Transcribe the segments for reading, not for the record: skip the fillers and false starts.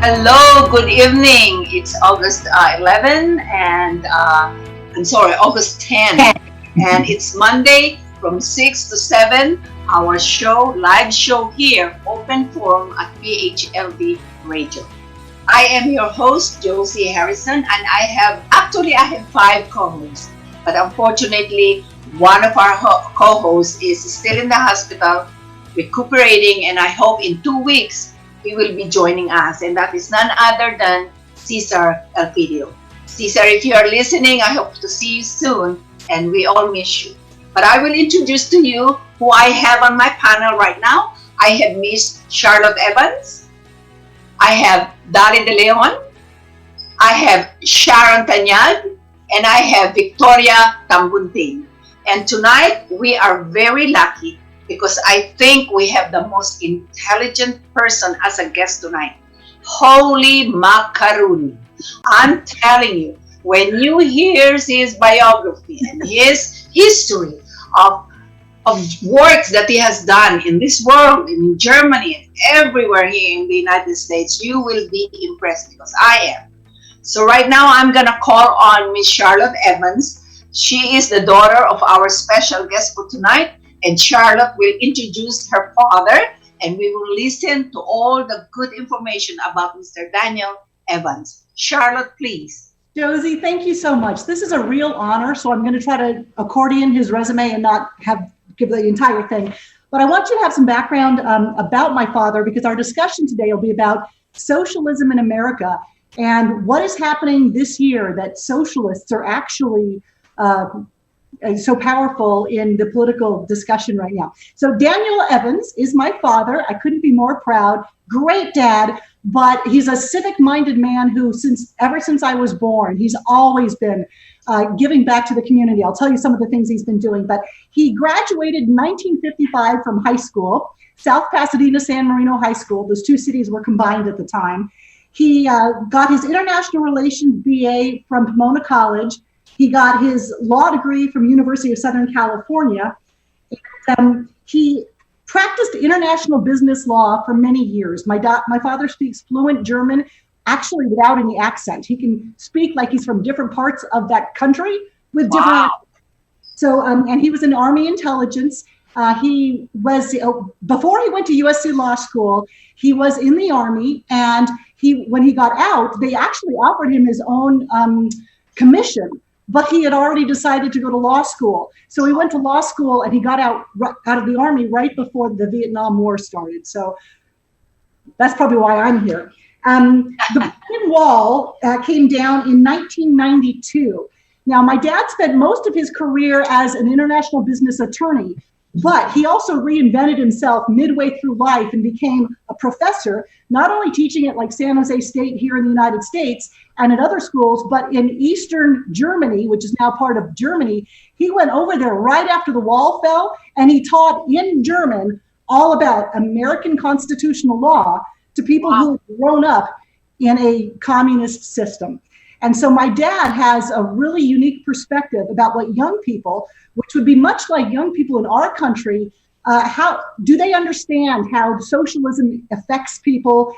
Hello, good evening. It's August 11 and August 10. And it's Monday from 6 to 7, our show, live show here, open forum at PHLB Radio. I am your host, Josie Harrison, and I have five co-hosts. But unfortunately, one of our co-hosts is still in the hospital recuperating, and I hope in 2 weeks he will be joining us, and that is none other than Cesar Elpidio. Cesar, if you are listening, I hope to see you soon, and we all miss you. But I will introduce to you who I have on my panel right now. I have Miss Charlotte Evans. I have Dolly De Leon. I have Sharon Tanyag. And I have Victoria Tambunting. And tonight, we are very lucky because I think we have the most intelligent person as a guest tonight. Holy macaroni. I'm telling you, when you hear his biography and his history of works that he has done in this world, in Germany, and everywhere here in the United States, you will be impressed because I am. So right now, I'm going to call on Miss Charlotte Evans. She is the daughter of our special guest for tonight, and Charlotte will introduce her father, and we will listen to all the good information about Mr. Daniel Evans. Charlotte, please. Josie, thank you so much. This is a real honor, so I'm going to try to accordion his resume and not give the entire thing. But I want you to have some background about my father, because our discussion today will be about socialism in America and what is happening this year that socialists are actually so powerful in the political discussion right now. So Daniel Evans is my father. I couldn't be more proud. Great dad, but he's a civic-minded man who, ever since I was born, he's always been giving back to the community. I'll tell you some of the things he's been doing. But he graduated in 1955 from high school, South Pasadena, San Marino High School. Those two cities were combined at the time. He got his international relations BA from Pomona College. He got his law degree from University of Southern California. And, he practiced international business law for many years. My father speaks fluent German, actually without any accent. He can speak like he's from different parts of that country with different accents. So, and he was in Army intelligence. He was, before he went to USC Law School, he was in the Army, and when he got out, they actually offered him his own commission, but he had already decided to go to law school. So he went to law school, and he got out of the Army right before the Vietnam War started. So that's probably why I'm here. The Berlin Wall came down in 1992. Now, my dad spent most of his career as an international business attorney, but he also reinvented himself midway through life and became a professor, not only teaching at like San Jose State here in the United States and at other schools, but in Eastern Germany, which is now part of Germany. He went over there right after the wall fell, and he taught in German all about American constitutional law to people who had grown up in a communist system. And so my dad has a really unique perspective about what young people, which would be much like young people in our country, how do they understand how socialism affects people?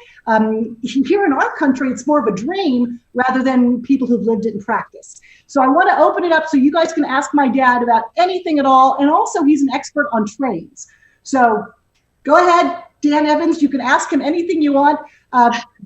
Here in our country, it's more of a dream rather than people who've lived it in practice. So I want to open it up so you guys can ask my dad about anything at all. And also, he's an expert on trains. So go ahead, Dan Evans, you can ask him anything you want.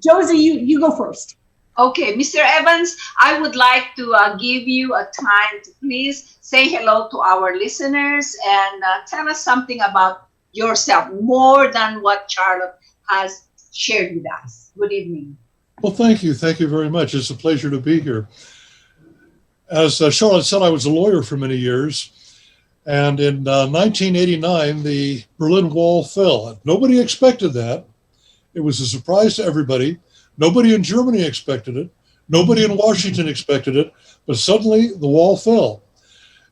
Josie, you go first. Okay, Mr. Evans, I would like to give you a time to please say hello to our listeners and tell us something about yourself, more than what Charlotte has shared with us. Good evening. Well, thank you. Thank you very much. It's a pleasure to be here. As Charlotte said, I was a lawyer for many years. And in 1989, the Berlin Wall fell. Nobody expected that. It was a surprise to everybody. Nobody in Germany expected it. Nobody in Washington expected it. But suddenly the wall fell.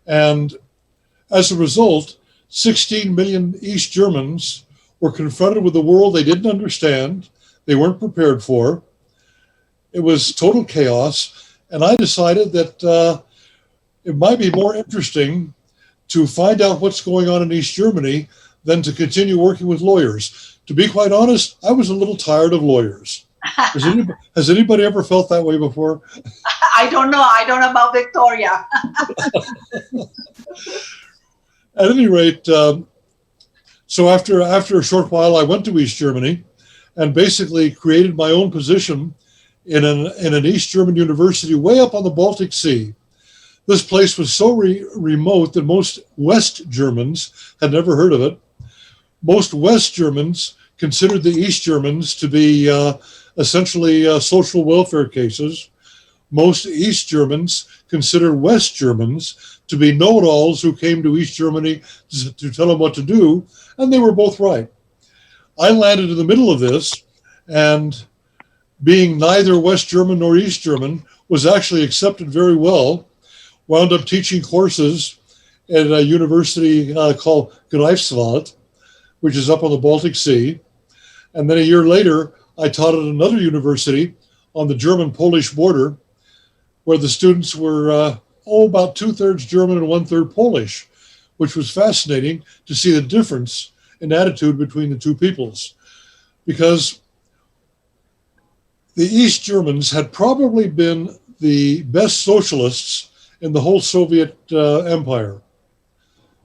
And as a result, 16 million East Germans were confronted with a world they didn't understand, they weren't prepared for. It was total chaos. And I decided that it might be more interesting to find out what's going on in East Germany than to continue working with lawyers. To be quite honest, I was a little tired of lawyers. Has anybody ever felt that way before? I don't know. I don't know about Victoria. At any rate, so after a short while, I went to East Germany and basically created my own position in an East German university way up on the Baltic Sea. This place was so remote that most West Germans had never heard of it. Most West Germans considered the East Germans to be essentially social welfare cases. Most East Germans considered West Germans to be know-it-alls who came to East Germany to tell them what to do, and they were both right. I landed in the middle of this, and being neither West German nor East German, was actually accepted very well. Wound up teaching courses at a university called Greifswald, which is up on the Baltic Sea. And then a year later, I taught at another university on the German-Polish border, where the students were about 2/3 German and 1/3 Polish, which was fascinating to see the difference in attitude between the two peoples. Because the East Germans had probably been the best socialists in the whole Soviet empire.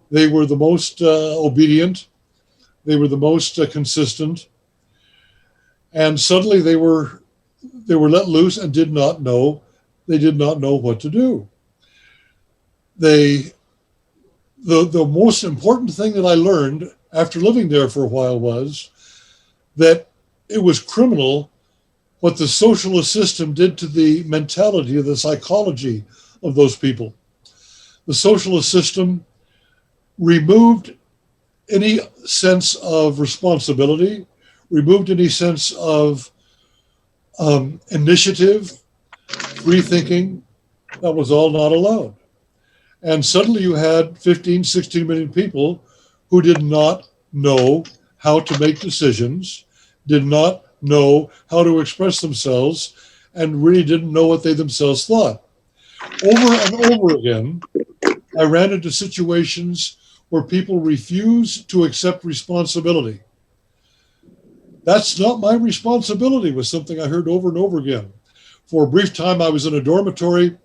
They were the most obedient. They were the most consistent. And suddenly they were let loose and did not know what to do. The most important thing that I learned after living there for a while was that it was criminal what the socialist system did to the mentality of the psychology of those people. The socialist system removed any sense of responsibility, removed any sense of initiative, free thinking. That was all not allowed. And suddenly you had 15, 16 million people who did not know how to make decisions, did not know how to express themselves, and really didn't know what they themselves thought. Over and over again, I ran into situations where people refused to accept responsibility. That's not my responsibility was something I heard over and over again. For a brief time, I was in a dormitory,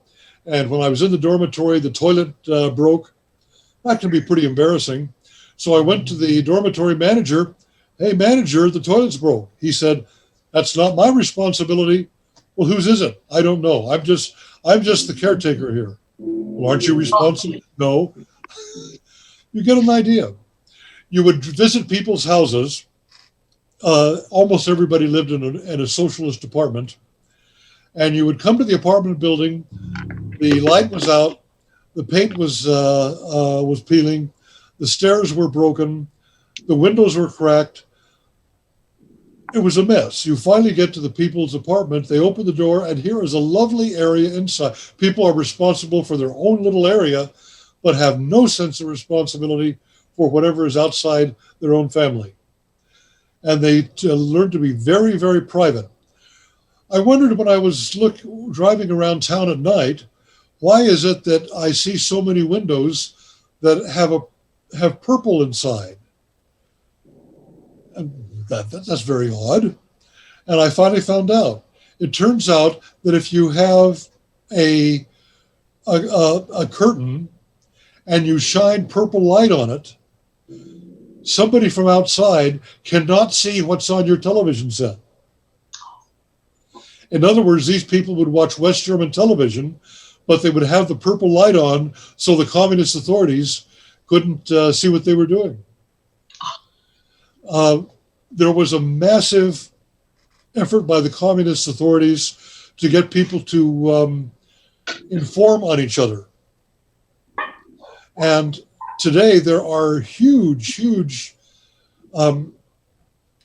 and when I was in the dormitory, the toilet broke. That can be pretty embarrassing. So I went to the dormitory manager. Hey, manager, the toilet's broke. He said, that's not my responsibility. Well, whose is it? I don't know. I'm just the caretaker here. Well, aren't you responsible? No. You get an idea. You would visit people's houses. Almost everybody lived in a socialist apartment. And you would come to the apartment building. The light was out. The paint was peeling. The stairs were broken. The windows were cracked. It was a mess. You finally get to the people's apartment. They open the door, and here is a lovely area inside. People are responsible for their own little area, but have no sense of responsibility for whatever is outside their own family. And they learn to be very, very private. I wondered when I was driving around town at night, why is it that I see so many windows that have purple inside? And that's very odd. And I finally found out. It turns out that if you have a curtain and you shine purple light on it, somebody from outside cannot see what's on your television set. In other words, these people would watch West German television, but they would have the purple light on so the communist authorities couldn't see what they were doing. There was a massive effort by the communist authorities to get people to inform on each other. And today there are huge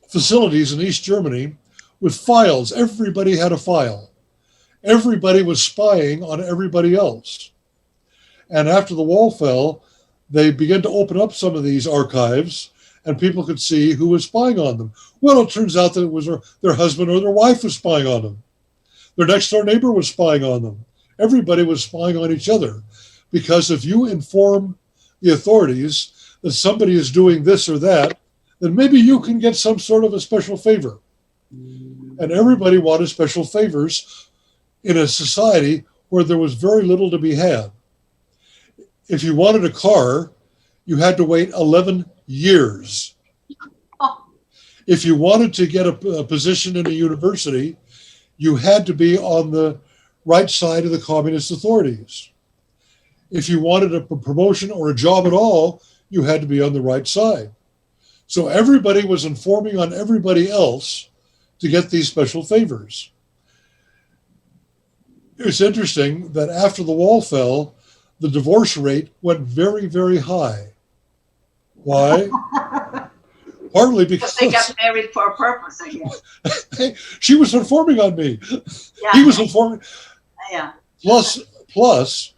facilities in East Germany with files. Everybody had a file. Everybody was spying on everybody else. And after the wall fell, they began to open up some of these archives, and people could see who was spying on them. Well, it turns out that it was their husband or their wife was spying on them. Their next door neighbor was spying on them. Everybody was spying on each other. Because if you inform the authorities that somebody is doing this or that, then maybe you can get some sort of a special favor. and everybody wanted special favors in a society where there was very little to be had. If you wanted a car, you had to wait 11 years. Oh, If you wanted to get a position in a university, you had to be on the right side of the communist authorities. If you wanted a promotion or a job at all, you had to be on the right side. So everybody was informing on everybody else to get these special favors. It's interesting that after the wall fell, the divorce rate went very, very high. Why? Partly because they got because married for a purpose, I guess. she was informing on me. Yeah, He was informing. yeah. Plus,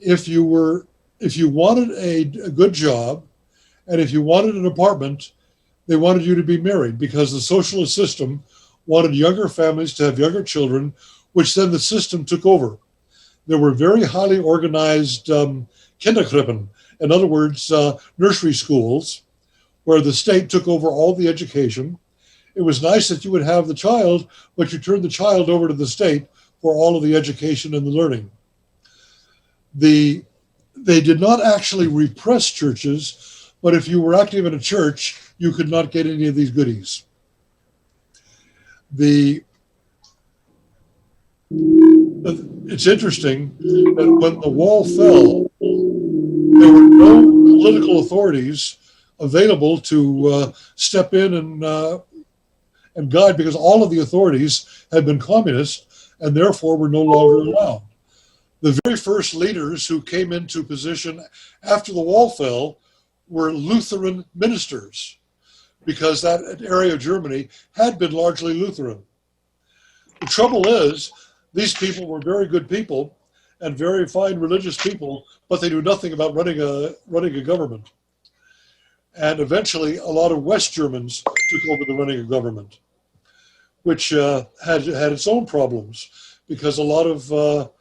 if you wanted a good job, and if you wanted an apartment, they wanted you to be married because the socialist system wanted younger families to have younger children, which then the system took over. There were very highly organized kinderkrippen, in other words, nursery schools, where the state took over all the education. It was nice that you would have the child, but you turned the child over to the state for all of the education and the learning. They did not actually repress churches, but if you were active in a church, you could not get any of these goodies. It's interesting that when the wall fell, there were no political authorities available to step in and guide because all of the authorities had been communist and therefore were no longer allowed. The very first leaders who came into position after the wall fell were Lutheran ministers because that area of Germany had been largely Lutheran. The trouble is, these people were very good people and very fine religious people, but they knew nothing about running a government. And eventually, a lot of West Germans took over the running of government, which had its own problems because a lot of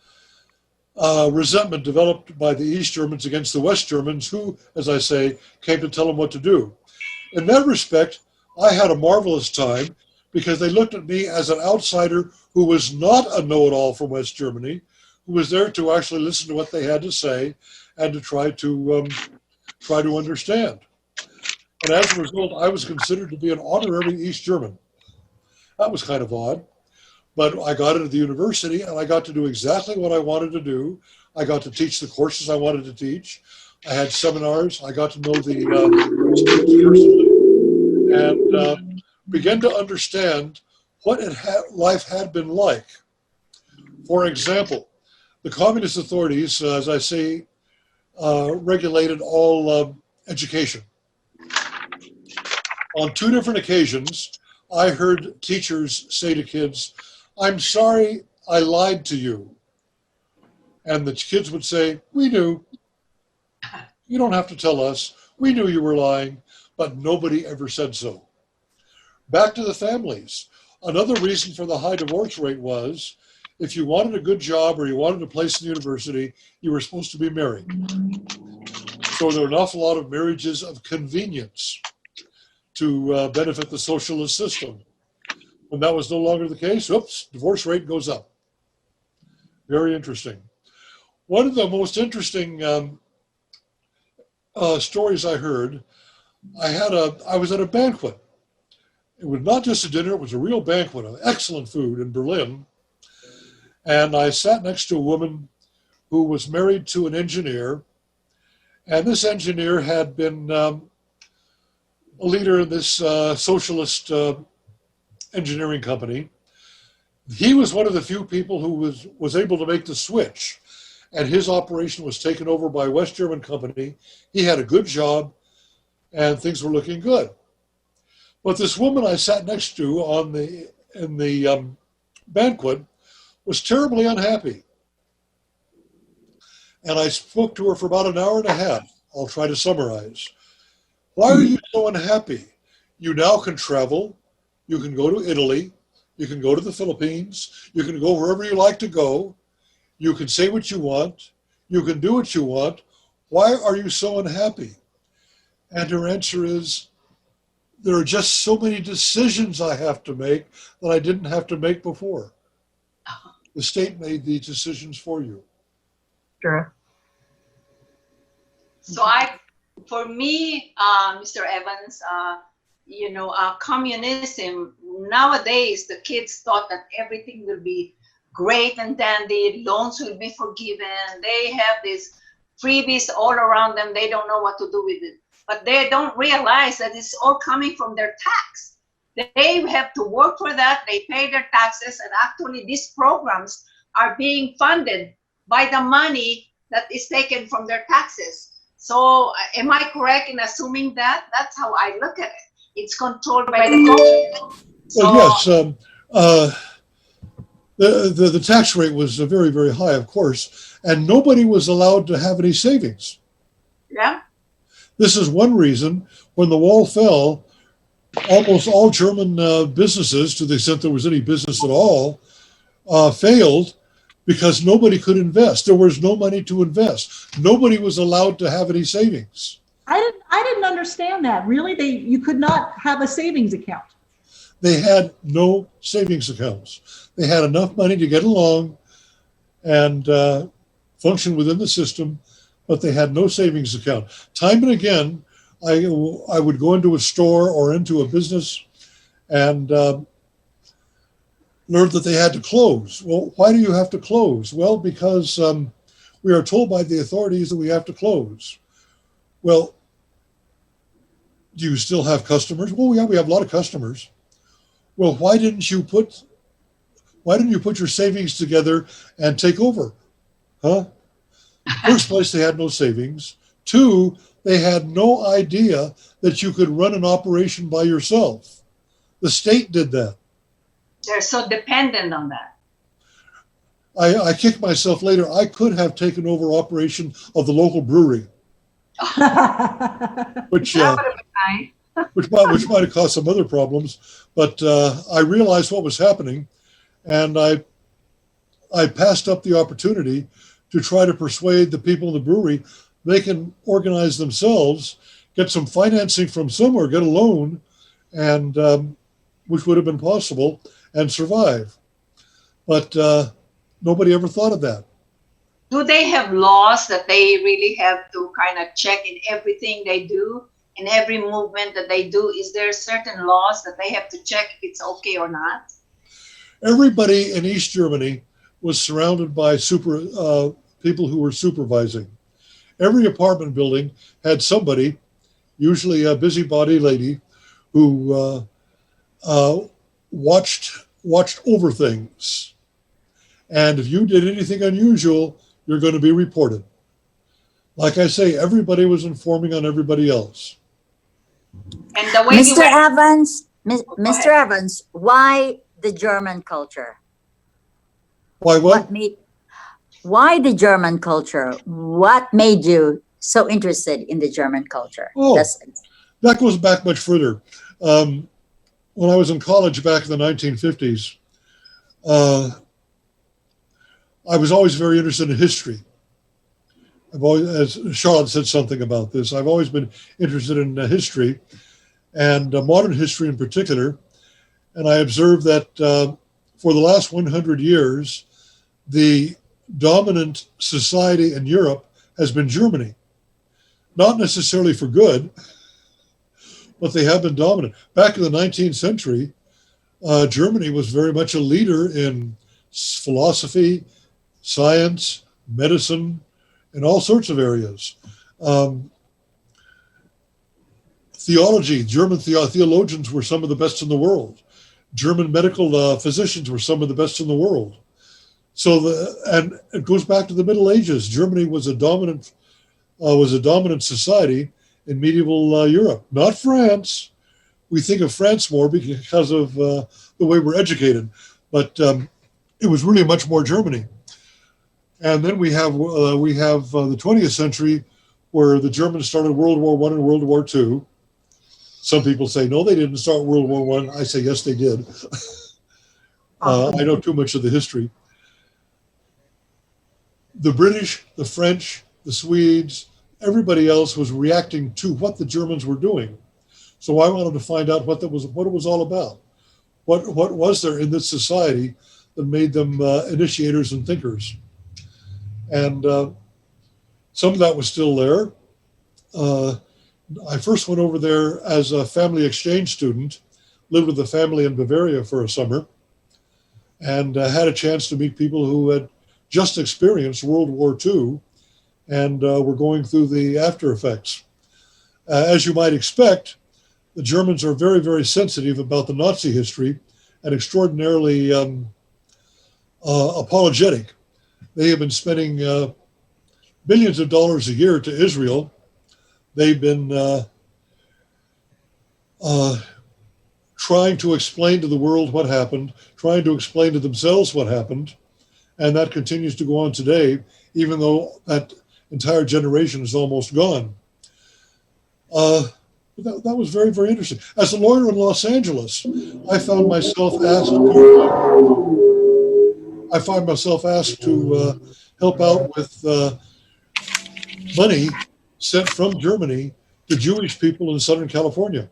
resentment developed by the East Germans against the West Germans, who, as I say, came to tell them what to do. In that respect, I had a marvelous time because they looked at me as an outsider who was not a know-it-all from West Germany, who was there to actually listen to what they had to say and to try to understand. And as a result, I was considered to be an honorary East German. That was kind of odd. But I got into the university and I got to do exactly what I wanted to do. I got to teach the courses I wanted to teach. I had seminars. I got to know the students personally and began to understand what life had been like. For example, the communist authorities, as I say, regulated all education. On 2 different occasions, I heard teachers say to kids, "I'm sorry I lied to you." And the kids would say, "We knew. You don't have to tell us. We knew you were lying," but nobody ever said so. Back to the families. Another reason for the high divorce rate was if you wanted a good job or you wanted a place in the university, you were supposed to be married. So there were an awful lot of marriages of convenience to benefit the socialist system. When that was no longer the case, oops, divorce rate goes up. Very interesting. One of the most interesting stories I heard, I was at a banquet. It was not just a dinner, it was a real banquet of excellent food in Berlin. And I sat next to a woman who was married to an engineer. And this engineer had been a leader in this socialist engineering company. He was one of the few people who was able to make the switch. And his operation was taken over by a West German company. He had a good job and things were looking good. But this woman I sat next to in the banquet was terribly unhappy. And I spoke to her for about an hour and a half. I'll try to summarize. Why are you so unhappy? You now can travel. You can go to Italy. You can go to the Philippines. You can go wherever you like to go. You can say what you want. You can do what you want. Why are you so unhappy? And her answer is, there are just so many decisions I have to make that I didn't have to make before. The state made the decisions for you. Sure. So for me, Mr. Evans, communism, nowadays the kids thought that everything will be great and dandy, loans will be forgiven. They have these freebies all around them. They don't know what to do with it. But they don't realize that it's all coming from their tax. They have to work for that. They pay their taxes. And actually, these programs are being funded by the money that is taken from their taxes. So am I correct in assuming that? That's how I look at it. It's controlled by the government. So, well, yes, the tax rate was very, very high, of course, and nobody was allowed to have any savings. yeah. This is one reason when the wall fell, almost all German businesses, to the extent there was any business at all, failed because nobody could invest. There was no money to invest. Nobody was allowed to have any savings. I didn't understand that. Really? You could not have a savings account. They had no savings accounts. They had enough money to get along and function within the system, but they had no savings account. Time and again, I would go into a store or into a business and learn that they had to close. Well, why do you have to close? Well, because we are told by the authorities that we have to close. Well, do you still have customers? Well, yeah, we have a lot of customers. Well, why didn't you put your savings together and take over? Huh? First place, they had no savings. Two, they had no idea that you could run an operation by yourself. The state did that. They're so dependent on that. I kicked myself later. I could have taken over operation of the local brewery, which That would have been nice. which might have caused some other problems. But I realized what was happening, and I passed up the opportunity to try to persuade the people in the brewery they can organize themselves, get some financing from somewhere, get a loan, and which would have been possible, and survive. But nobody ever thought of that. Do they have laws that they really have to kind of check in everything they do, in every movement that they do? Is there certain laws that they have to check if it's okay or not? Everybody in East Germany was surrounded by people who were supervising. Every apartment building had somebody, usually a busybody lady, who watched over things. And if you did anything unusual, you're going to be reported. Like I say, everybody was informing on everybody else. And the way Mr. Mr. Evans, why the German culture? Why what? Why the German culture? What made you so interested in the German culture? Oh, that goes back much further. When I was in college back in the 1950s, I was always very interested in history. I've always, as Charlotte said something about this, I've always been interested in history and modern history in particular. And I observed that for the last 100 years, the dominant society in Europe has been Germany. Not necessarily for good, but they have been dominant. Back in the 19th century, Germany was very much a leader in philosophy, science, medicine, in all sorts of areas. Theology, German theologians were some of the best in the world. German medical physicians were some of the best in the world. And it goes back to the Middle Ages. Germany was a dominant society in medieval Europe, not France. We think of France more because of the way we're educated, but it was really much more Germany. And then we have the 20th century, where the Germans started World War I and World War II. Some people say no, they didn't start World War I. I say yes, they did. I know too much of the history. The British, the French, the Swedes, everybody else was reacting to what the Germans were doing. So I wanted to find out what it was all about. What was there in this society that made them initiators and thinkers? And some of that was still there. I first went over there as a family exchange student, lived with a family in Bavaria for a summer, and had a chance to meet people who had just experienced World War II and were going through the after effects. As you might expect, the Germans are very, very sensitive about the Nazi history and extraordinarily apologetic. They have been spending billions of dollars a year to Israel. They've been trying to explain to the world what happened, trying to explain to themselves what happened, and that continues to go on today, even though that entire generation is almost gone. That was very, very interesting. As a lawyer in Los Angeles, I find myself asked to help out with money sent from Germany to Jewish people in Southern California.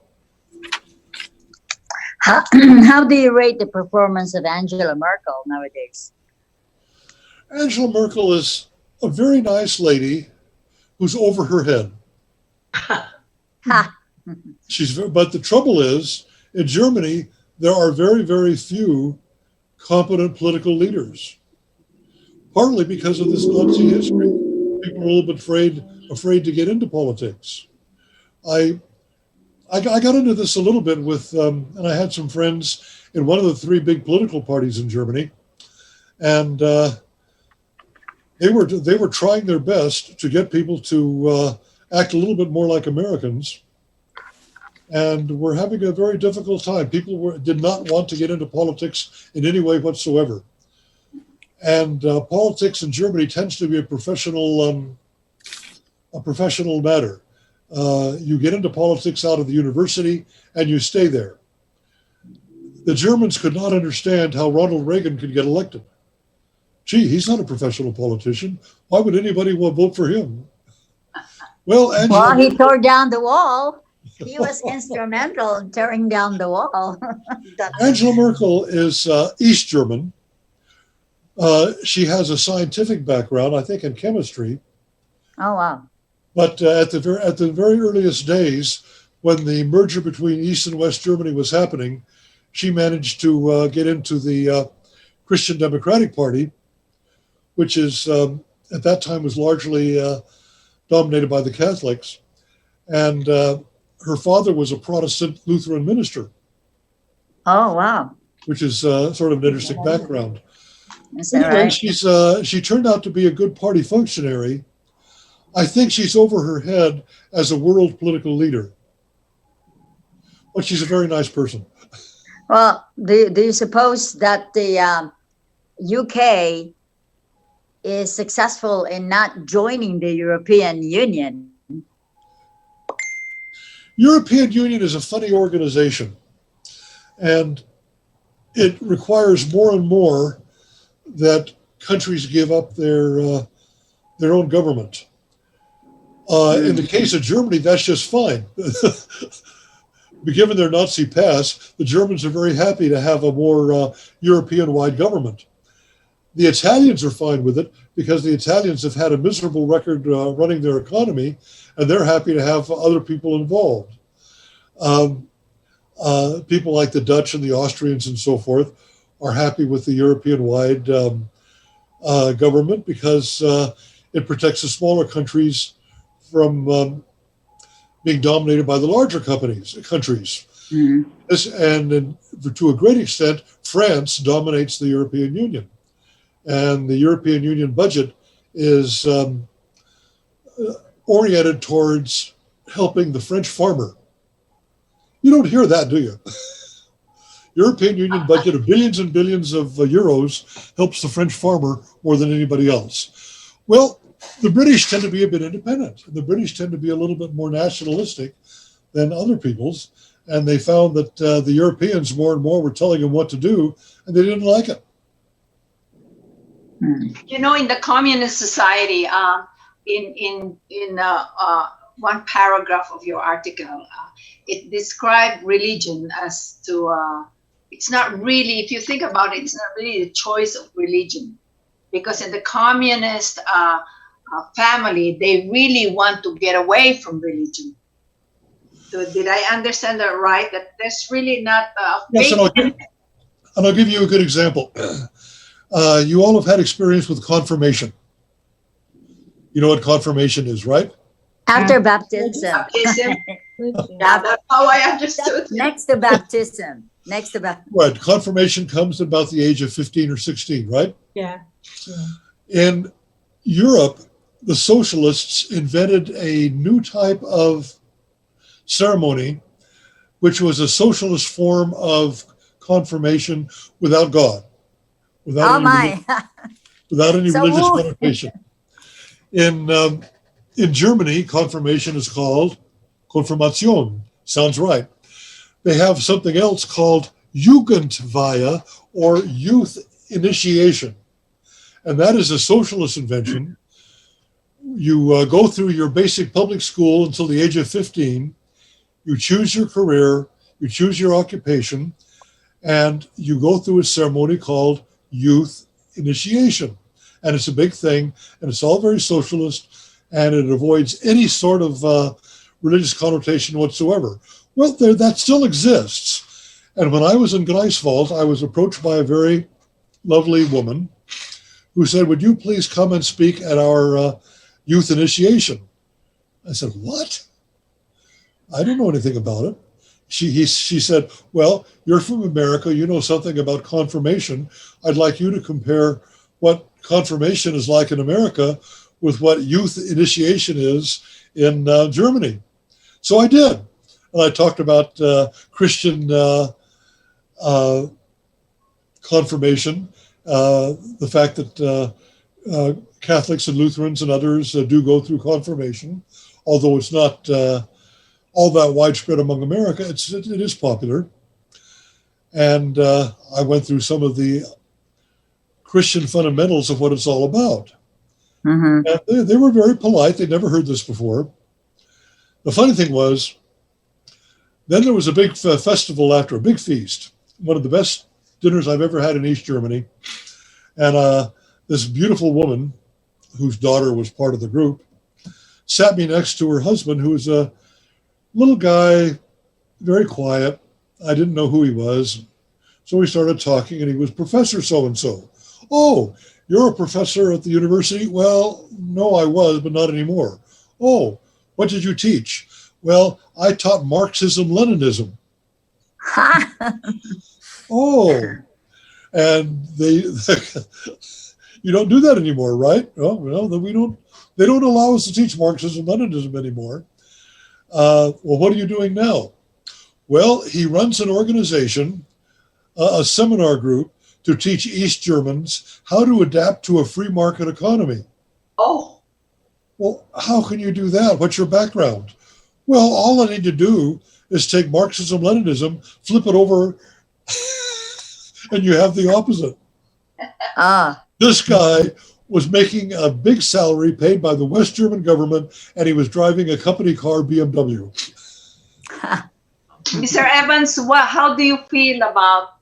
How do you rate the performance of Angela Merkel nowadays? Angela Merkel is a very nice lady who's over her head. Ha. But the trouble is, in Germany, there are very, very few competent political leaders, partly because of this Nazi history. People are a little bit afraid to get into politics. I got into this a little bit with, and I had some friends in one of the three big political parties in Germany, and they were trying their best to get people to act a little bit more like Americans, and were having a very difficult time. People did not want to get into politics in any way whatsoever, and politics in Germany tends to be a professional matter. You get into politics out of the university and you stay there. The Germans could not understand how Ronald Reagan could get elected. Gee, he's not a professional politician. Why would anybody want to vote for him? Well, He tore down the wall. He was instrumental in tearing down the wall. Angela Merkel is East German. She has a scientific background, I think, in chemistry. Oh, wow. But at the very earliest days, when the merger between East and West Germany was happening, she managed to get into the Christian Democratic Party, which is at that time was largely dominated by the Catholics. And her father was a Protestant Lutheran minister. Oh, wow. Which is sort of an interesting background. Is that anyway, right? She turned out to be a good party functionary. I think she's over her head as a world political leader. But she's a very nice person. Well, do you suppose that the UK is successful in not joining the European Union? European Union is a funny organization, and it requires more and more that countries give up their own government. In the case of Germany, that's just fine. Given their Nazi past, the Germans are very happy to have a more European-wide government. The Italians are fine with it because the Italians have had a miserable record running their economy, and they're happy to have other people involved. People like the Dutch and the Austrians and so forth are happy with the European-wide government because it protects the smaller countries from being dominated by the larger countries. Mm-hmm. To a great extent, France dominates the European Union. And the European Union budget is oriented towards helping the French farmer. You don't hear that, do you? European Union budget of billions and billions of euros helps the French farmer more than anybody else. Well, the British tend to be a bit independent. The British tend to be a little bit more nationalistic than other peoples. And they found that the Europeans more and more were telling them what to do, and they didn't like it. You know, in the communist society, one paragraph of your article. It described religion as to, it's not really, if you think about it, it's not really the choice of religion. Because in the communist family, they really want to get away from religion. So did I understand that right? That there's really not Yes, faith. and I'll give you a good example. You all have had experience with confirmation. You know what confirmation is, right? After baptism. Baptism. Yeah, that's how I understood. Next to baptism. Next to baptism. Right. Confirmation comes at about the age of 15 or 16, right? Yeah. In Europe, the socialists invented a new type of ceremony, which was a socialist form of confirmation without God, without any So religious woo. connotation. In Germany, confirmation is called Konfirmation. Sounds right. They have something else called Jugendweihe, or youth initiation. And that is a socialist invention. You go through your basic public school until the age of 15. You choose your career, you choose your occupation, and you go through a ceremony called youth initiation. And it's a big thing, and it's all very socialist, and it avoids any sort of religious connotation whatsoever. Well, that still exists. And when I was in Greifswald, I was approached by a very lovely woman who said, "Would you please come and speak at our youth initiation?" I said, "What? I don't know anything about it." She said, "Well, you're from America. You know something about confirmation. I'd like you to compare what confirmation is like in America with what youth initiation is in Germany." So I did. And I talked about Christian confirmation, the fact that Catholics and Lutherans and others do go through confirmation, although it's not all that widespread among America. It is popular. And I went through some of the Christian fundamentals of what it's all about. Mm-hmm. And they were very polite. They'd never heard this before. The funny thing was, then there was a big festival after, a big feast, one of the best dinners I've ever had in East Germany. And this beautiful woman, whose daughter was part of the group, sat me next to her husband, who was a little guy, very quiet. I didn't know who he was. So we started talking, and he was Professor so-and-so. "Oh, you're a professor at the university?" "Well, no, I was, but not anymore." "Oh, what did you teach?" "Well, I taught Marxism-Leninism." "Oh, and you don't do that anymore, right?" "Oh, well, then they don't allow us to teach Marxism-Leninism anymore." "Well, what are you doing now?" "Well, he runs an organization, a seminar group, to teach East Germans how to adapt to a free market economy." Oh. "Well, how can you do that? What's your background?" "Well, all I need to do is take Marxism-Leninism, flip it over, and you have the opposite." This guy was making a big salary paid by the West German government, and he was driving a company car, BMW. Mr. Evans, how do you feel about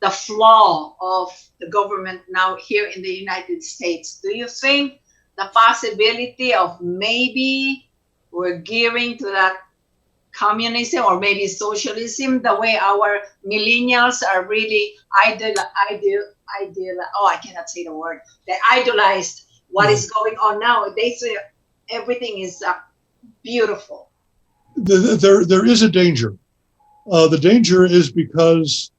the flaw of the government now here in the United States? Do you think the possibility of maybe we're gearing to that communism or maybe socialism, the way our millennials are really I cannot say the word. They idolized what is going on now. They say everything is beautiful. There is a danger. The danger is because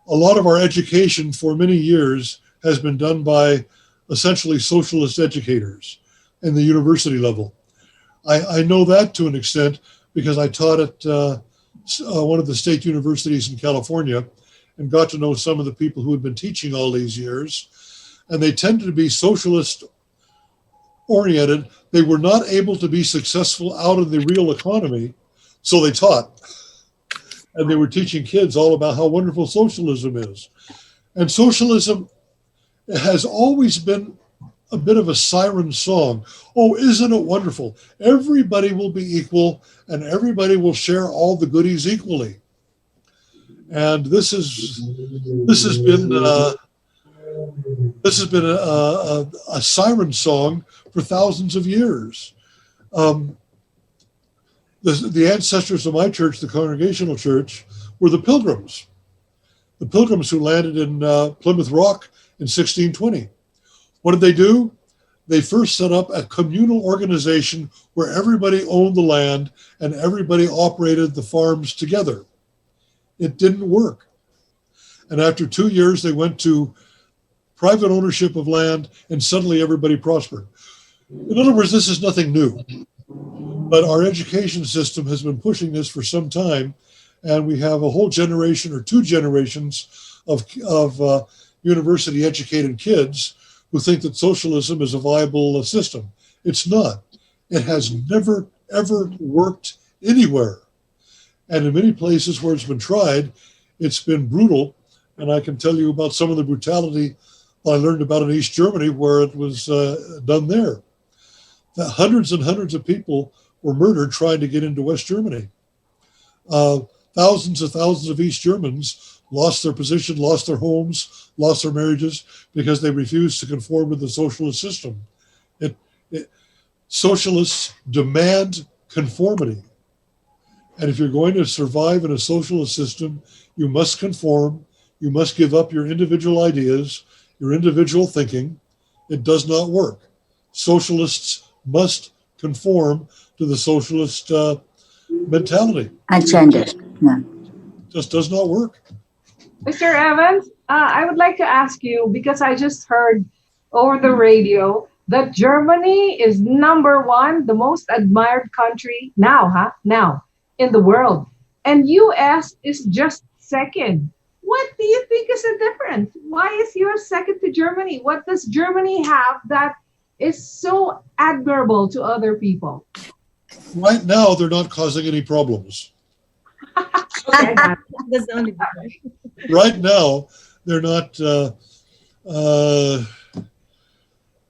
a lot of our education for many years has been done by essentially socialist educators in the university level. I know that to an extent because I taught at one of the state universities in California and got to know some of the people who had been teaching all these years. And they tended to be socialist oriented. They were not able to be successful out of the real economy, so they taught. And they were teaching kids all about how wonderful socialism is. And socialism has always been a bit of a siren song. Oh, isn't it wonderful? Everybody will be equal and everybody will share all the goodies equally. And this has been a siren song for thousands of years. Um, the ancestors of my church, the Congregational Church, were the Pilgrims. The Pilgrims who landed in Plymouth Rock in 1620. What did they do? They first set up a communal organization where everybody owned the land and everybody operated the farms together. It didn't work. And after 2 years, they went to private ownership of land, and suddenly everybody prospered. In other words, this is nothing new. But our education system has been pushing this for some time, and we have a whole generation or two generations of university-educated kids who think that socialism is a viable system. It's not. It has never, ever worked anywhere. And in many places where it's been tried, it's been brutal. And I can tell you about some of the brutality I learned about in East Germany where it was done there. That hundreds and hundreds of people were murdered trying to get into West Germany. Thousands of East Germans lost their position, lost their homes, lost their marriages because they refused to conform to the socialist system. Socialists demand conformity. And if you're going to survive in a socialist system, you must conform. You must give up your individual ideas, your individual thinking. It does not work. Socialists must conform to the socialist mentality. Agenda. Yeah. Just does not work. Mr. Evans, I would like to ask you, because I just heard over the radio that Germany is #1, the most admired country now in the world. And US is just second. What do you think is the difference? Why is yours second to Germany? What does Germany have that is so admirable to other people? Right now, they're not causing any problems. Okay, That's the only difference. Right now, they're not.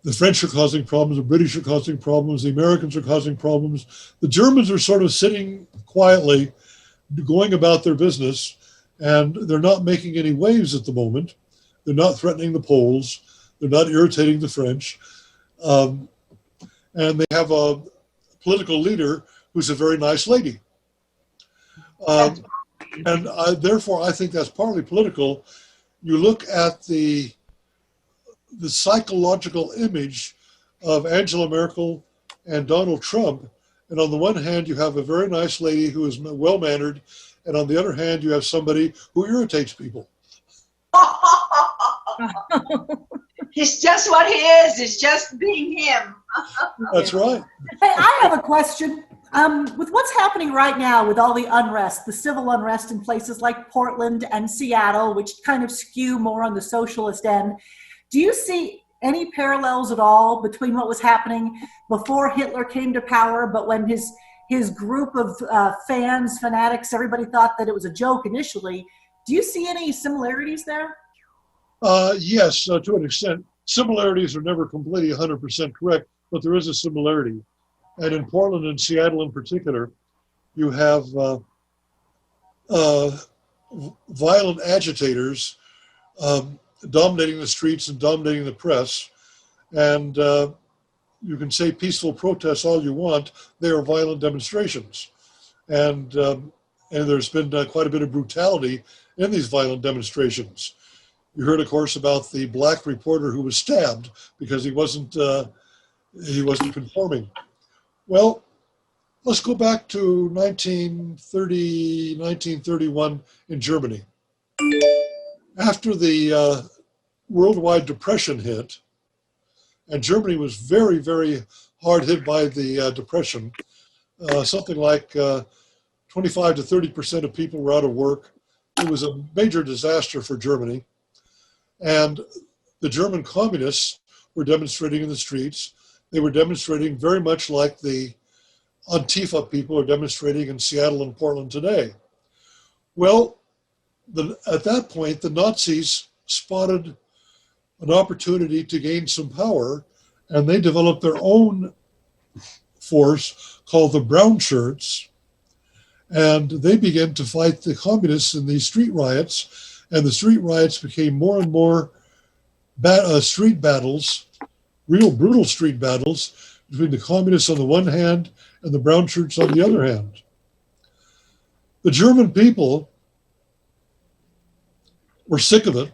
The French are causing problems. The British are causing problems. The Americans are causing problems. The Germans are sort of sitting quietly, going about their business, and they're not making any waves at the moment. They're not threatening the Poles. They're not irritating the French. And they have a political leader who's a very nice lady. Therefore, I think that's partly political. You look at the psychological image of Angela Merkel and Donald Trump, and on the one hand, you have a very nice lady who is well-mannered, and on the other hand, you have somebody who irritates people. He's just what he is. He's just being him. That's right. Hey, I have a question. With what's happening right now with all the unrest, the civil unrest in places like Portland and Seattle, which kind of skew more on the socialist end, do you see any parallels at all between what was happening before Hitler came to power, but when his group of fanatics, everybody thought that it was a joke initially? Do you see any similarities there? Yes, to an extent. Similarities are never completely 100% correct, but there is a similarity. And in Portland and Seattle in particular, you have violent agitators dominating the streets and dominating the press. And you can say peaceful protests all you want, they are violent demonstrations. And there's been quite a bit of brutality in these violent demonstrations. You heard, of course, about the black reporter who was stabbed because he wasn't conforming. Well, let's go back to 1930, 1931 in Germany. After the worldwide depression hit, and Germany was very, very hard hit by the depression, something like 25 to 30% of people were out of work. It was a major disaster for Germany. And the German communists were demonstrating in the streets. They were demonstrating very much like the Antifa people are demonstrating in Seattle and Portland today. Well, at that point, the Nazis spotted an opportunity to gain some power and they developed their own force called the Brown Shirts, and they began to fight the communists in these street riots, and the street riots became more and more street battles, real brutal street battles between the communists on the one hand and the Brown Shirts on the other hand. The German people were sick of it.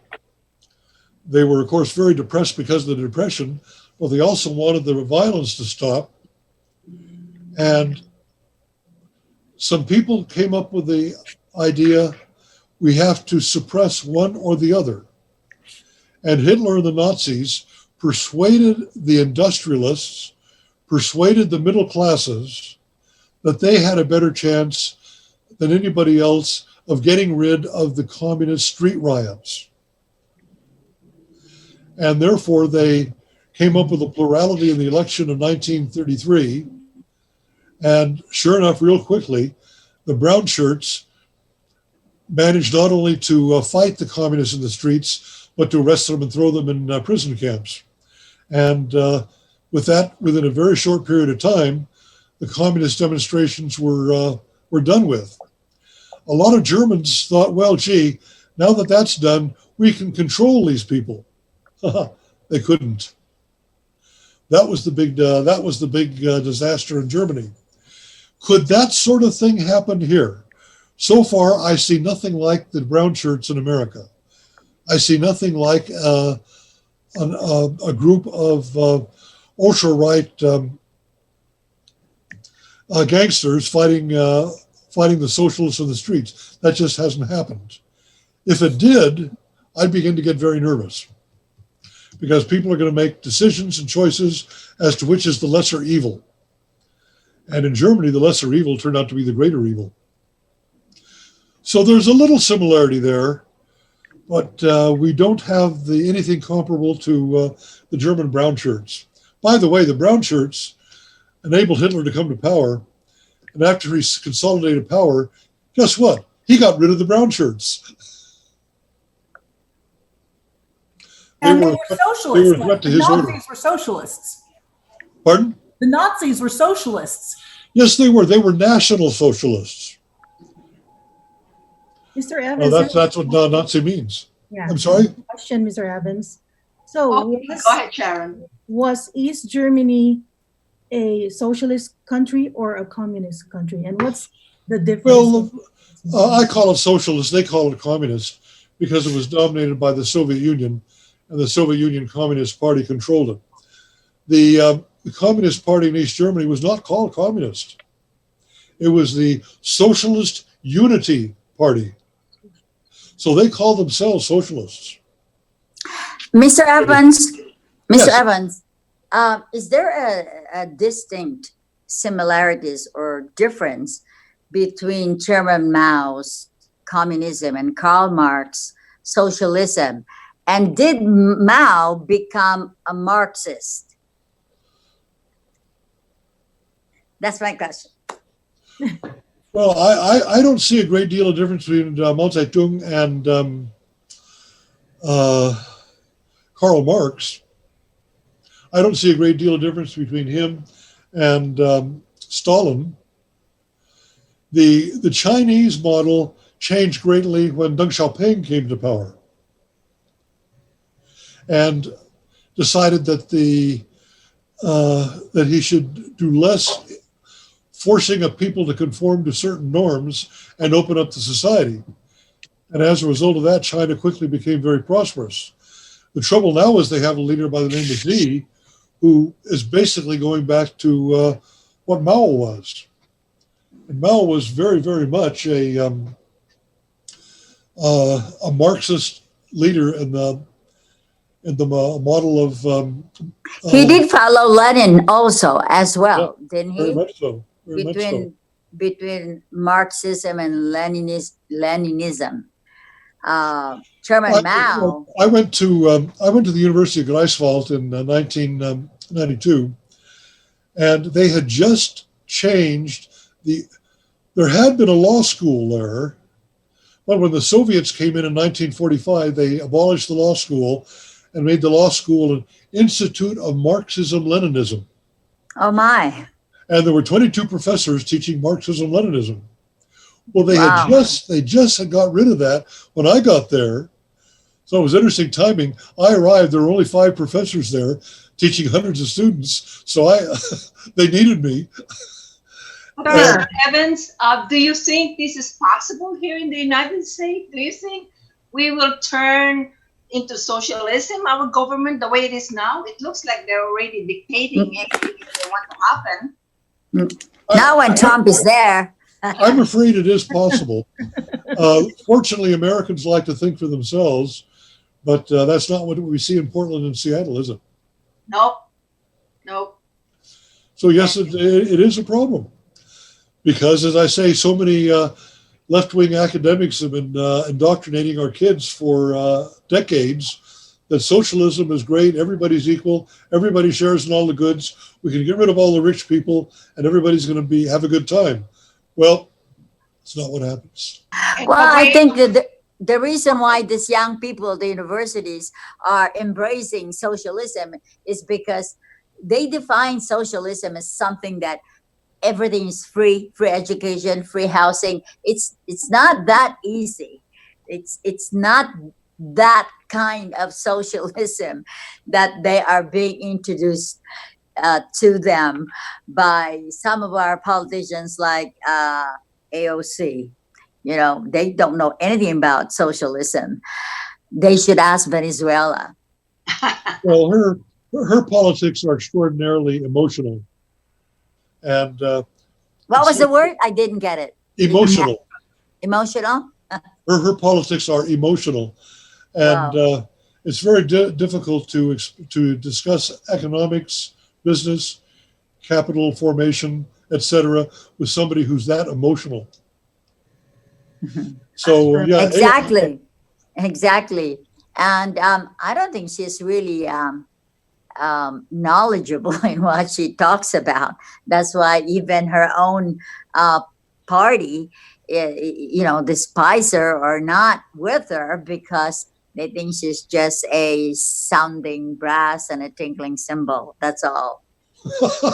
They were, of course, very depressed because of the Depression, but they also wanted the violence to stop. And some people came up with the idea we have to suppress one or the other. And Hitler and the Nazis persuaded the industrialists, persuaded the middle classes that they had a better chance than anybody else of getting rid of the communist street riots. And therefore, they came up with a plurality in the election of 1933. And sure enough, real quickly, the Brown Shirts managed not only to fight the communists in the streets, but to arrest them and throw them in prison camps. And with that, within a very short period of time, the communist demonstrations were done with. A lot of Germans thought, well, gee, now that that's done, we can control these people. They couldn't. That was the big disaster in Germany. Could that sort of thing happen here? So far, I see nothing like the Brown Shirts in America. I see nothing like a group of ultra-right gangsters fighting the socialists in the streets. That just hasn't happened. If it did, I'd begin to get very nervous, because people are going to make decisions and choices as to which is the lesser evil. And in Germany, the lesser evil turned out to be the greater evil. So there's a little similarity there, but we don't have anything comparable to the German Brown Shirts. By the way, the Brown Shirts enabled Hitler to come to power, and after he consolidated power, guess what? He got rid of the Brown Shirts. And they were socialists. They were a threat to The his order. Nazis were socialists. Pardon? The Nazis were socialists. Yes, they were. They were National Socialists. Mr. Oh, Evans, that's what Nazi means. yeah, I'm sorry? question, Mr. Evans. So Okay, go ahead, Sharon. was East Germany a socialist country or a communist country? And what's the difference? Well, I call it socialist. They call it communist because it was dominated by the Soviet Union, and the Soviet Union Communist Party controlled it. The Communist Party in East Germany was not called communist. It was the Socialist Unity Party. So they call themselves socialists. Mr. Evans, Mr. Yes. Evans, is there a distinct similarities or difference between Chairman Mao's communism and Karl Marx's socialism? And did Mao become a Marxist? That's my question. Well, I don't see a great deal of difference between Mao Zedong and Karl Marx. I don't see a great deal of difference between him and Stalin. The Chinese model changed greatly when Deng Xiaoping came to power and decided that that he should do less forcing of people to conform to certain norms and open up the society. And as a result of that, China quickly became very prosperous. The trouble now is they have a leader by the name of Xi, who is basically going back to what Mao was. And Mao was very, very much a Marxist leader in the model of. He did follow Lenin also as well, didn't Very he? much so. Very much so. Between Marxism and Leninism. Chairman Mao. I went to the University of Greifswald in 1992, and they had just changed there had been a law school there, but when the Soviets came in 1945, they abolished the law school, and made the law school an Institute of Marxism-Leninism. Oh my. And there were 22 professors teaching Marxism-Leninism. Well, they Wow. had got rid of that when I got there. So it was interesting timing. I arrived, there were only 5 professors there teaching hundreds of students. So they needed me. Mr. Evans, do you think this is possible here in the United States? Do you think we will turn into socialism, our government, the way it is now? It looks like they're already dictating everything they want to happen. Now when Trump is there. I'm afraid it is possible. Fortunately, Americans like to think for themselves, but that's not what we see in Portland and Seattle, is it? Nope. So yes, it is a problem. Because, as I say, so many left-wing academics have been indoctrinating our kids for decades that socialism is great, everybody's equal, everybody shares in all the goods, we can get rid of all the rich people, and everybody's going to have a good time. Well, it's not what happens. Well, I think that the reason why these young people at the universities are embracing socialism is because they define socialism as something that everything is free education, free housing. It's not that easy. It's not that kind of socialism that they are being introduced to them by some of our politicians like AOC. You know, they don't know anything about socialism. They should ask Venezuela. Well, her politics are extraordinarily emotional. And what was the word? I didn't get it. Emotional. Emotional? Her politics are emotional, and Wow. It's very difficult to discuss economics, business, capital formation, etc., with somebody who's that emotional. So yeah, Exactly. And I don't think she's really knowledgeable in what she talks about. That's why even her own party, despise her or not with her because they think she's just a sounding brass and a tinkling cymbal. That's all. Sharon,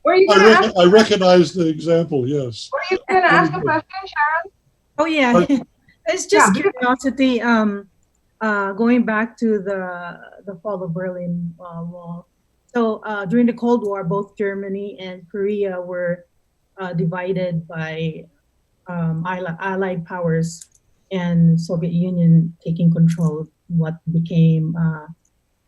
were you going to ask? I recognize the example. Yes. Were you going to ask a question, Sharon? Oh yeah, it's just curiosity. Going back to the fall of Berlin Wall. So during the Cold War, both Germany and Korea were divided by Allied powers, and Soviet Union taking control of what became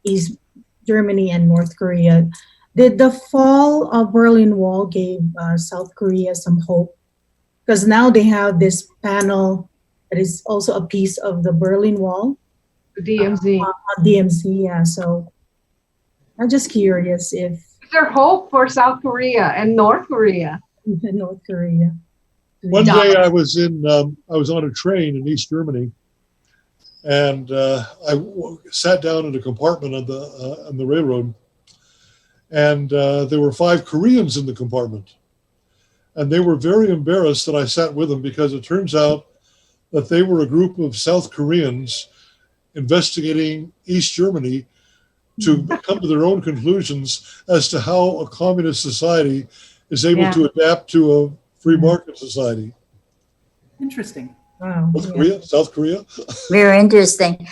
East Germany and North Korea. Did the fall of Berlin Wall give South Korea some hope? Because now they have this panel that is also a piece of the Berlin Wall. DMZ. DMZ, yeah. So I'm just curious if Is there hope for South Korea and North Korea? North Korea. One day I was on a train in East Germany, and sat down in a compartment on the railroad, and there were 5 Koreans in the compartment, and they were very embarrassed that I sat with them because it turns out that they were a group of South Koreans investigating East Germany to come to their own conclusions as to how a communist society is able to adapt to a free market society. Interesting. Wow. North Korea, South Korea. Very interesting.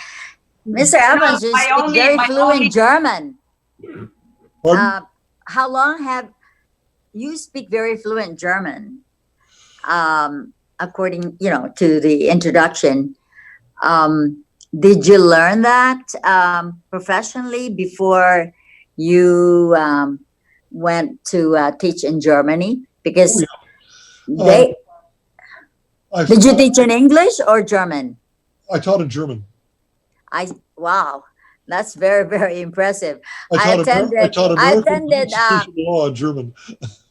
Mr. Evans, you speak very fluent German. Pardon? How long have you speak very fluent German? According, to the introduction. Did you learn that professionally before you went to teach in Germany? Because did you teach in English or German? I taught in German. Wow, that's very, very impressive. I taught American constitutional law in German.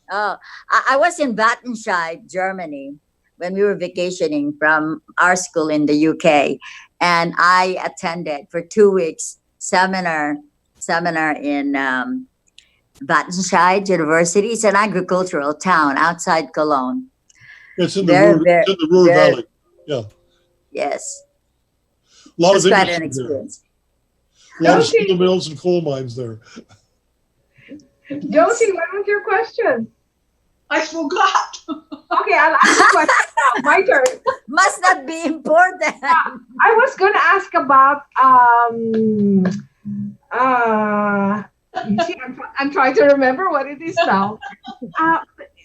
Oh, I was in Wattenscheid, Germany, when we were vacationing from our school in the UK, and I attended for 2 weeks seminar in Wattenscheid University. It's an agricultural town outside Cologne. It's in the Ruhr Valley. Yeah. Yes. A lot It's of quite an industry there. experience. A lot of Josie. steel mills and coal mines there. Josie, what was your question? I forgot. Okay, I'll ask the question now. My turn. Must not be important. I was going to ask about you see, I'm trying to remember what it is now.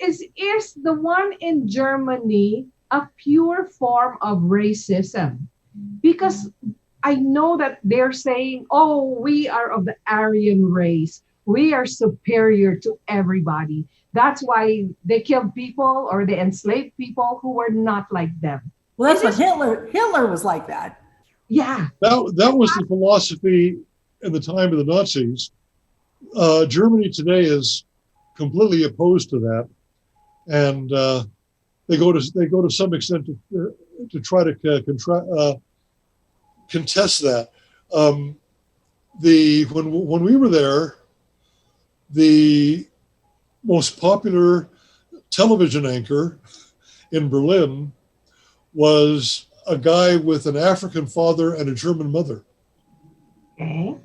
Is the one in Germany a pure form of racism? Because I know that they're saying, "Oh, we are of the Aryan race. We are superior to everybody. That's why they killed people or they enslaved people who were not like them." Well, that's what Hitler was like that. Yeah. That was the philosophy in the time of the Nazis. Germany today is completely opposed to that, and they go to some extent to try to contest that. When we were there, the most popular television anchor in Berlin was a guy with an African father and a German mother. Okay.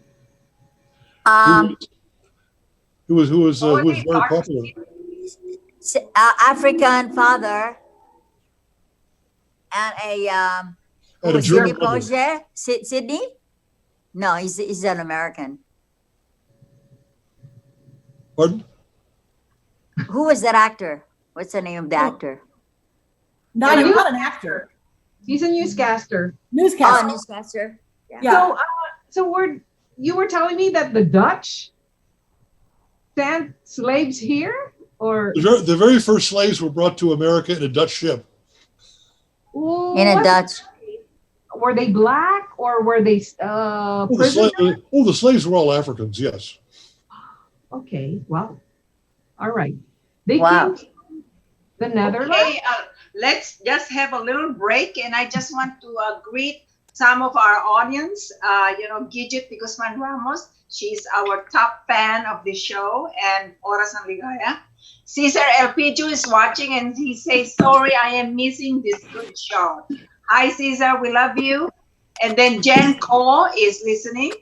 Who was very popular. African father and And a Sydney German mother. Poitier? Sydney? No, he's an American. Pardon? Who was that actor? What's the name of the actor? No, he's not an actor. He's a newscaster. Newscaster. Oh, newscaster. Yeah. So you were telling me that the Dutch sent slaves here, or The very first slaves were brought to America in a Dutch ship. In a Dutch. Were they black or were they prisoners? The slaves were all Africans, yes. Okay, well, all right. They Wow. came to the Netherlands. Okay, let's just have a little break, and I just want to greet some of our audience. Gidget de Guzman Ramos, she's our top fan of the show, and Oras ng Ligaya. Cesar Elpidio is watching, and he says, "Sorry, I am missing this good show." Hi, Cesar, we love you. And then Jen Cole is listening.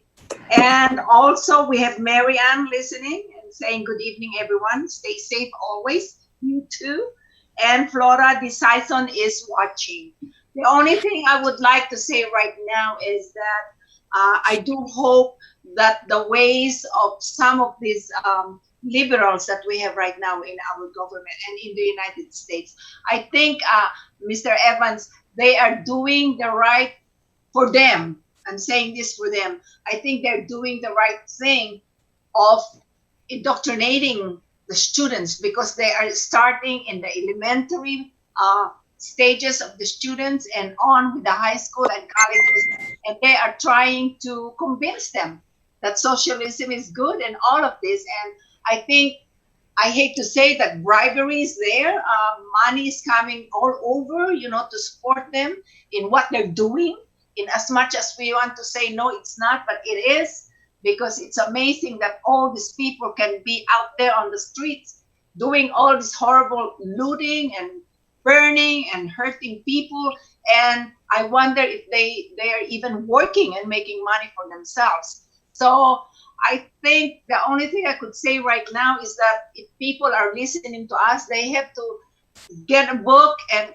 And also we have Mary Ann listening and saying, "Good evening, everyone. Stay safe always. You too." And Flora DeSison is watching. The only thing I would like to say right now is that I do hope that the ways of some of these liberals that we have right now in our government and in the United States, I think, Mr. Evans, they are doing the right for them. I'm saying this for them. I think they're doing the right thing of indoctrinating the students, because they are starting in the elementary stages of the students and on with the high school and colleges, and they are trying to convince them that socialism is good and all of this. And I think, I hate to say that bribery is there. Money is coming all over, to support them in what they're doing. In as much as we want to say, no, it's not, but it is, because it's amazing that all these people can be out there on the streets doing all this horrible looting and burning and hurting people. And I wonder if they are even working and making money for themselves. So I think the only thing I could say right now is that if people are listening to us, they have to get a book and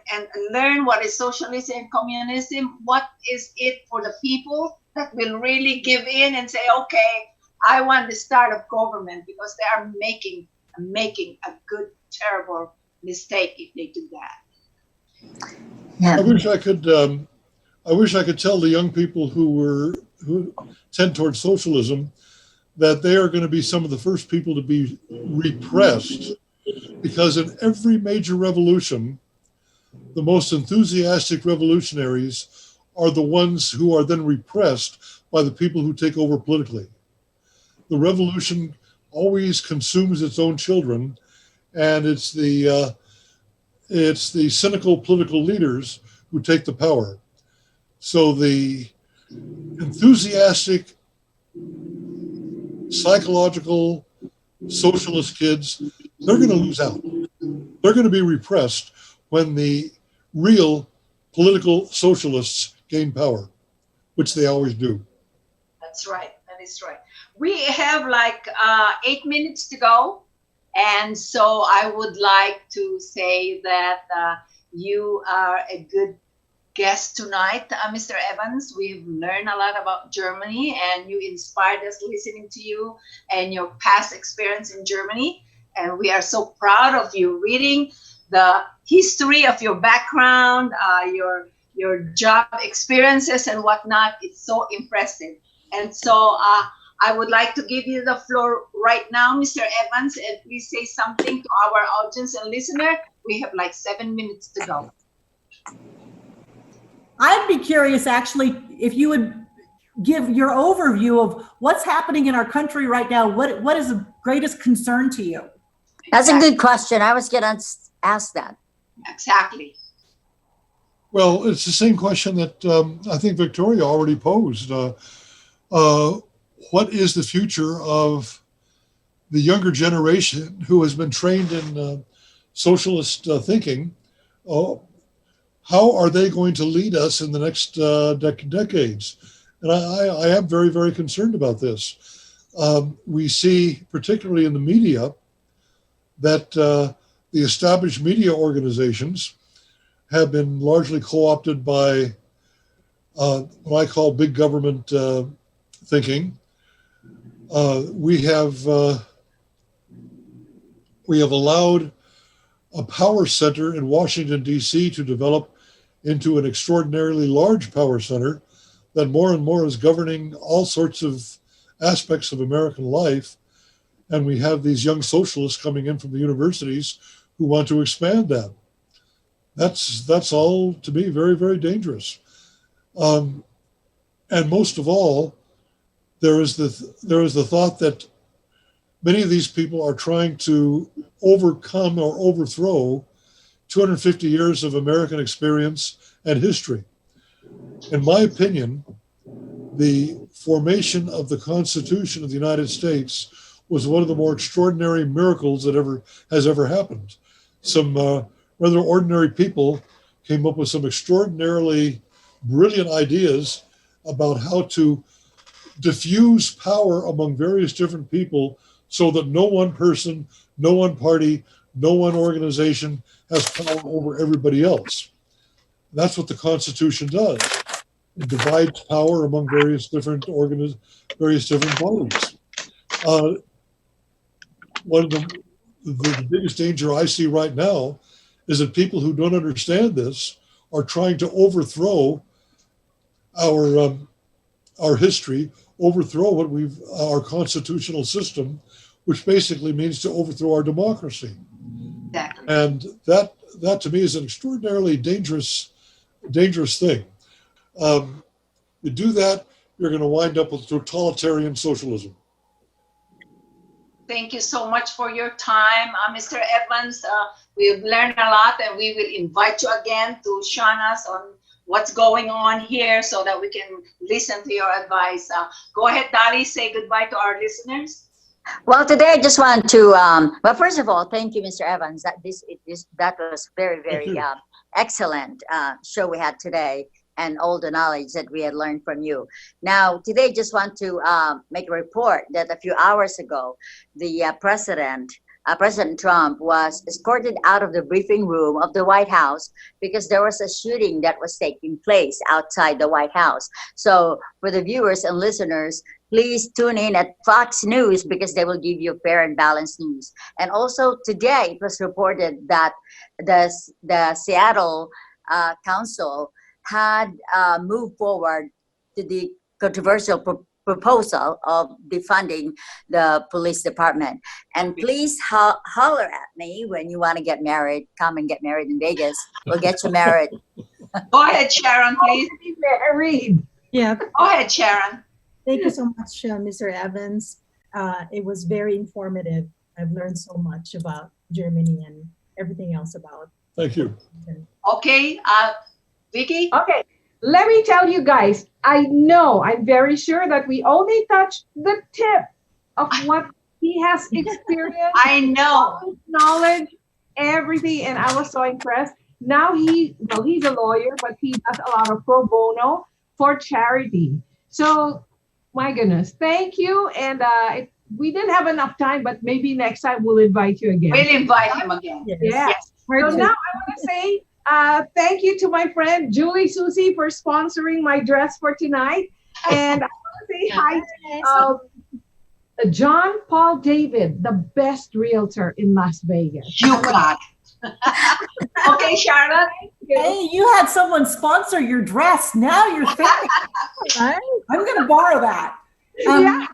learn what is socialism and communism. What is it for the people that will really give in and say, okay, I want the start of government, because they are making a good, terrible mistake if they do that. Yeah. I wish I could tell the young people who tend towards socialism that they are going to be some of the first people to be repressed, because in every major revolution, the most enthusiastic revolutionaries are the ones who are then repressed by the people who take over politically. The revolution always consumes its own children, and it's the cynical political leaders who take the power. So the enthusiastic, psychological, socialist kids, they're going to lose out. They're going to be repressed when the real political socialists gain power, which they always do. That's right. That is right. We have like 8 minutes to go. And so I would like to say that you are a good guest tonight, Mr. Evans. We've learned a lot about Germany, and you inspired us listening to you and your past experience in Germany. And we are so proud of you reading the history of your background, your job experiences and whatnot. It's so impressive. And so I would like to give you the floor right now, Mr. Evans, and please say something to our audience and listener. We have like 7 minutes to go. I'd be curious, actually, if you would give your overview of what's happening in our country right now. What is the greatest concern to you? That's a good question. I was going to ask that. Exactly. Well, it's the same question that I think Victoria already posed. What is the future of the younger generation who has been trained in socialist thinking? How are they going to lead us in the next decades? And I am very, very concerned about this. We see, particularly in the media, that the established media organizations have been largely co-opted by what I call big government thinking. We have allowed a power center in Washington, D.C. to develop into an extraordinarily large power center that more and more is governing all sorts of aspects of American life. And we have these young socialists coming in from the universities who want to expand that. That's all, to me, very, very dangerous. And most of all, there is the thought that many of these people are trying to overcome or overthrow 250 years of American experience and history. In my opinion, the formation of the Constitution of the United States was one of the more extraordinary miracles that has ever happened. Some rather ordinary people came up with some extraordinarily brilliant ideas about how to diffuse power among various different people so that no one person, no one party, no one organization has power over everybody else. That's what the Constitution does. It divides power among various different bodies. One of the biggest danger I see right now is that people who don't understand this are trying to overthrow our history, overthrow our constitutional system, which basically means to overthrow our democracy. Exactly. And that to me is an extraordinarily dangerous thing. You do that, you're going to wind up with totalitarian socialism. Thank you so much for your time, Mr. Evans. We've learned a lot, and we will invite you again to shine us on what's going on here so that we can listen to your advice. Go ahead, Dolly, say goodbye to our listeners. Well, today I just want to, well, first of all, thank you, Mr. Evans. That was very, very excellent show we had today, and all the knowledge that we had learned from you. Now, today I just want to make a report that a few hours ago, the President Trump was escorted out of the briefing room of the White House because there was a shooting that was taking place outside the White House. So for the viewers and listeners, please tune in at Fox News because they will give you fair and balanced news. And also today it was reported that the Seattle Council had moved forward to the controversial proposal of defunding the police department. And please holler at me when you want to get married. Come and get married in Vegas. We'll get you married. Go ahead, Sharon, please. Be married. Yeah. Go ahead, Sharon. Thank you so much, Mr. Evans. It was very informative. I've learned so much about Germany and everything else about. Thank you. Okay, Vicky? Okay, let me tell you guys, I'm very sure that we only touched the tip of what he has experienced. I know. All his knowledge, everything, and I was so impressed. Now he's a lawyer, but he does a lot of pro bono for charity. So My goodness. Thank you. And we didn't have enough time, but maybe next time we'll invite you again. We'll invite him again. Yes. Yes. So now I want to say thank you to my friend Julie Susie for sponsoring my dress for tonight. And I want to say hi to John Paul David, the best realtor in Las Vegas. You got it. Okay, Sharon. Hey, you had someone sponsor your dress. Now you're thinking, Right? I'm going to borrow that. Yeah.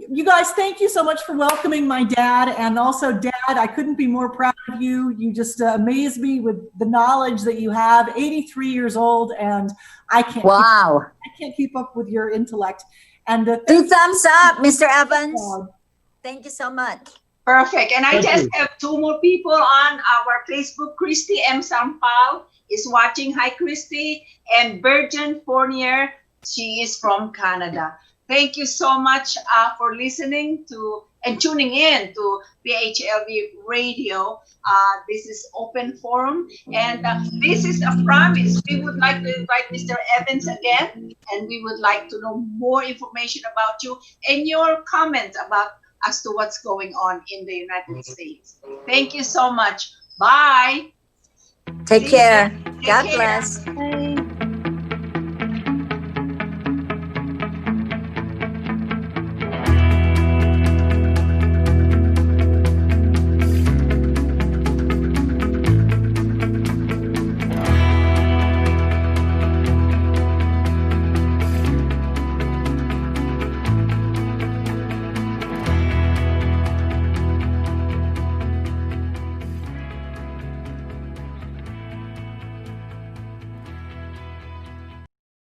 You guys, thank you so much for welcoming my dad. And also, Dad, I couldn't be more proud of you. You just amaze me with the knowledge that you have. 83 years old, and I can't keep up with your intellect. And 2 thumbs up, Mr. Evans. Thank you so much. Perfect. And I Thank just you. have 2 more people on our Facebook. Christy M. Sampao is watching. Hi, Christy. And Virgin Fournier, she is from Canada. Thank you so much for listening to and tuning in to PHLV Radio. This is open forum, and this is a promise. We would like to invite Mr. Evans again, and we would like to know more information about you and your comments about as to what's going on in the United States. Thank you so much. Bye. Take care. Take God care. bless. Bye.